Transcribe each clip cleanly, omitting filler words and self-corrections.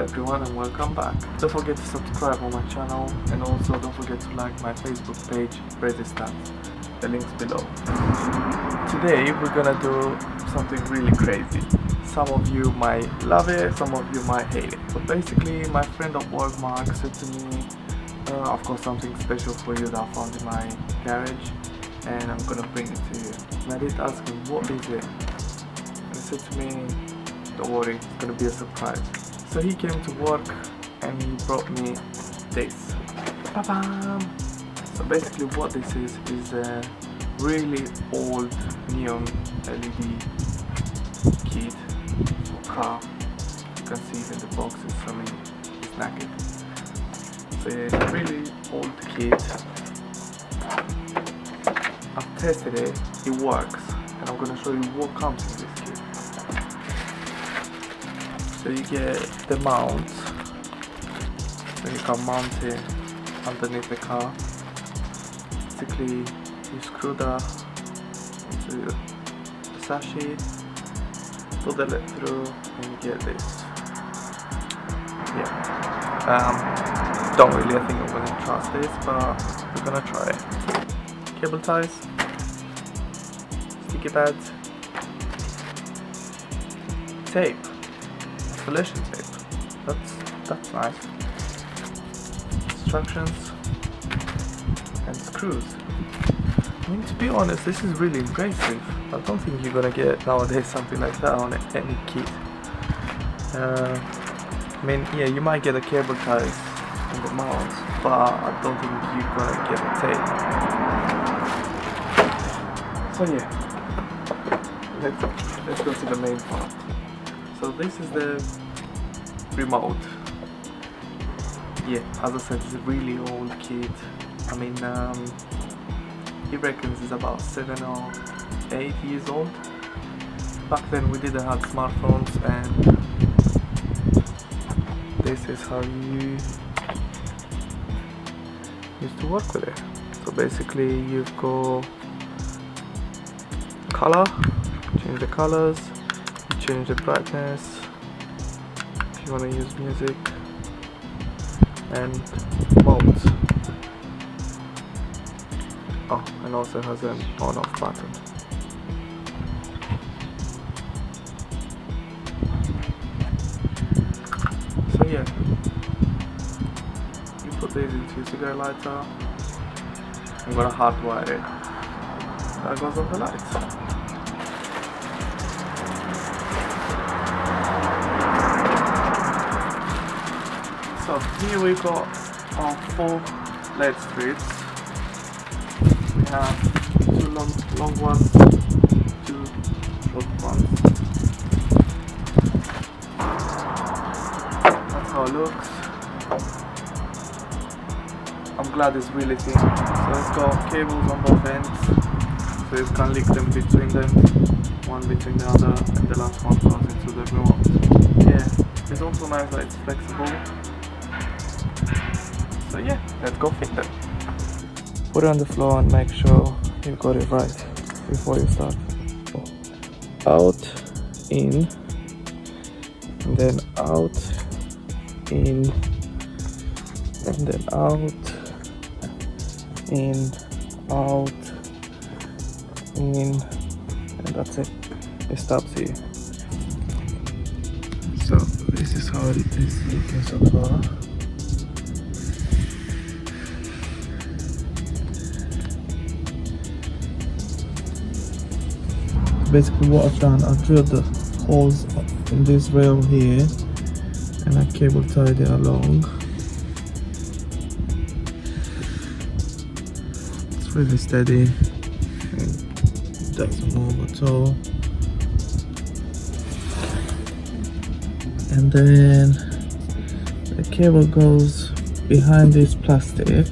everyone and welcome back. Don't forget to subscribe on my channel and also don't forget to like my Facebook page, Resistance. The link's below. Today we're gonna do something really crazy. Some of you might love it, some of you might hate it. But basically my friend at work, Mark, said to me, I've got something special for you that I found in my garage and I'm gonna bring it to you. And I did ask him, what is it? And he said to me, don't worry, it's gonna be a surprise. So he came to work and he brought me this. Ba-bam! So basically what this is a really old neon LED kit for car. You can see it in the boxes, I mean it's naked. So it's a really old kit. I've tested it, it works, and I'm gonna show you what comes in this kit. So you get the mount, so you can mount it underneath the car. Basically you screw that onto the sachet, put the lid through and you get this. Yeah. Don't really think I'm gonna trust this, but we're gonna try it. Cable ties, sticky pads, tape, installation tape. That's nice. Instructions and screws. I mean, to be honest, this is really impressive. I don't think you're gonna get nowadays something like that on any kit. I mean, yeah, you might get a cable ties on the mount, but I don't think you're gonna get a tape. So yeah, let's go to the main part. So this is the remote. Yeah, as I said, it's a really old kit. I mean, he reckons it's about 7 or 8 years old. Back then we didn't have smartphones, and this is how you used to work with it. So basically you've got color, change the colors, you change the brightness if you want to use music, and modes. Oh, and also has an on-off button. So yeah, you put this into your cigarette lighter. I'm gonna hardwire it. That goes on the lights. So here we've got our 4 LED strips. We have 2 long ones, 2 short ones. That's how it looks. I'm glad it's really thin. So it's got cables on both ends, so you can link them between them, one between the other, and the last one goes into the remote. Yeah, it's also nice that it's flexible. So yeah, let's go fit them. Put it on the floor and make sure you got it right before you start. Out, in, and then out, in, and then out, in, out, in, and that's it. It stops here. So this is how it is looking so far. Basically what I've done, I've drilled the holes in this rail here and I cable tied it along. It's really steady and it doesn't move at all. And then the cable goes behind this plastic.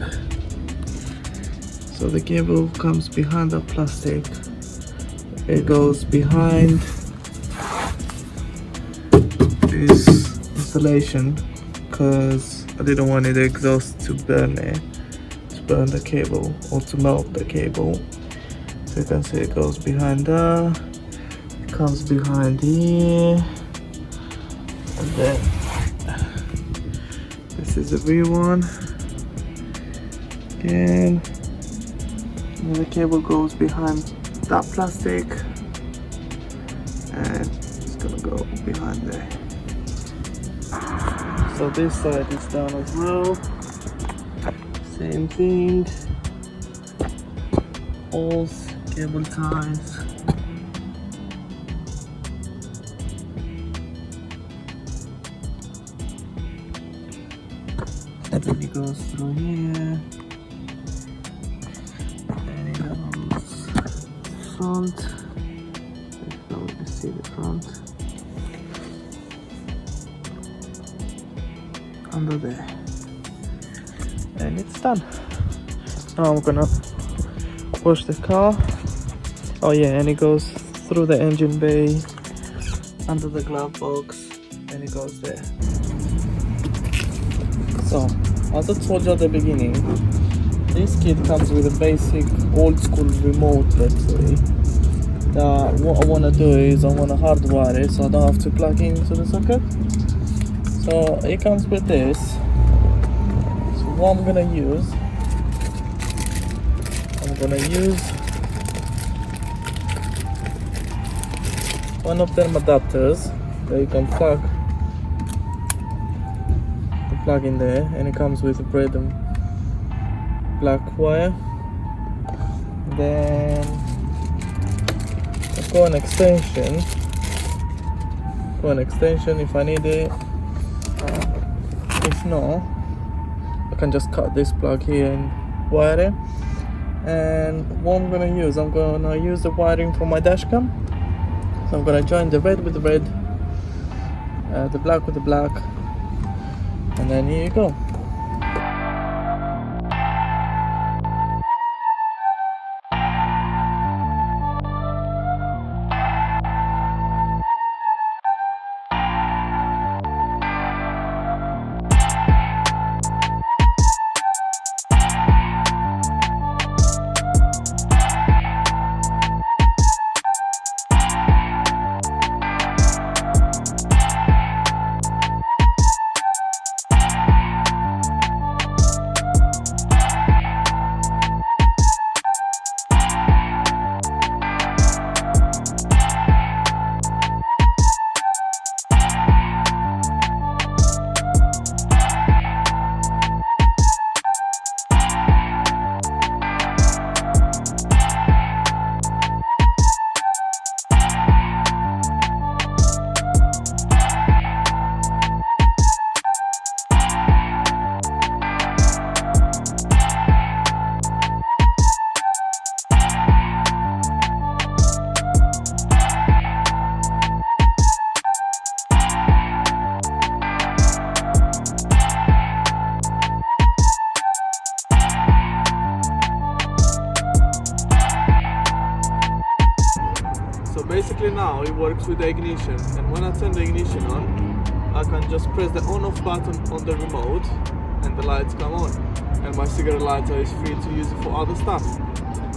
So the cable comes behind the plastic. It goes behind this installation because I didn't want the exhaust to burn the cable or to melt the cable. So you can see it goes behind there, it comes behind here, and then is the rear one. Again, and the cable goes behind that plastic, and it's gonna go behind there. So this side is done as well. Same thing. All cable ties. And then it goes through here. And it goes front. Now we can see the front. Under there. And it's done. Now I'm gonna wash the car. Oh yeah, and it goes through the engine bay, under the glove box, and it goes there. So, as I told you at the beginning, this kit comes with a basic old school remote, let's say. What I want to do is I want to hardwire it so I don't have to plug into the socket. So it comes with this. So what I'm gonna use one of them adapters that you can plug in there, and it comes with red and black wire. Then I've got an extension if I need it. If not, I can just cut this plug here and wire it. And what I'm gonna use the wiring for my dash cam. So I'm gonna join the red with the red, the black with the black, and then here you go. Basically now it works with the ignition, and when I turn the ignition on, I can just press the on off button on the remote and the lights come on, and my cigarette lighter is free to use it for other stuff.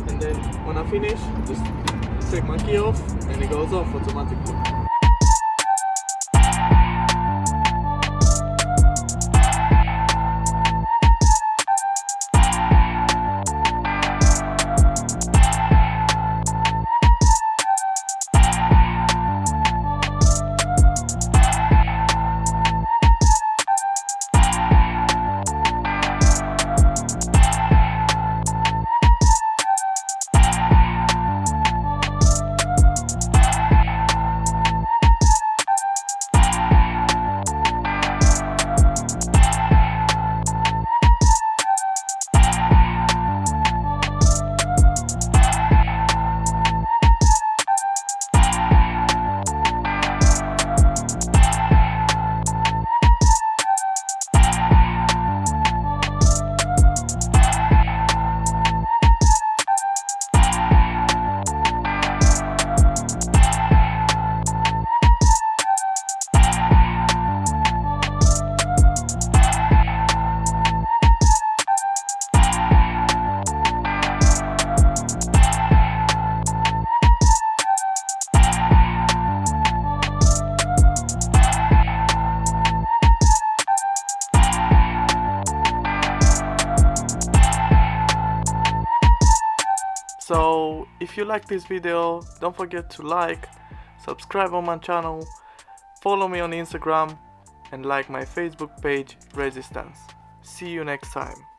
And then when I finish, just take my key off and it goes off automatically. if you like this video, don't forget to like, subscribe on my channel, follow me on Instagram and like my Facebook page Resistance. See you next time.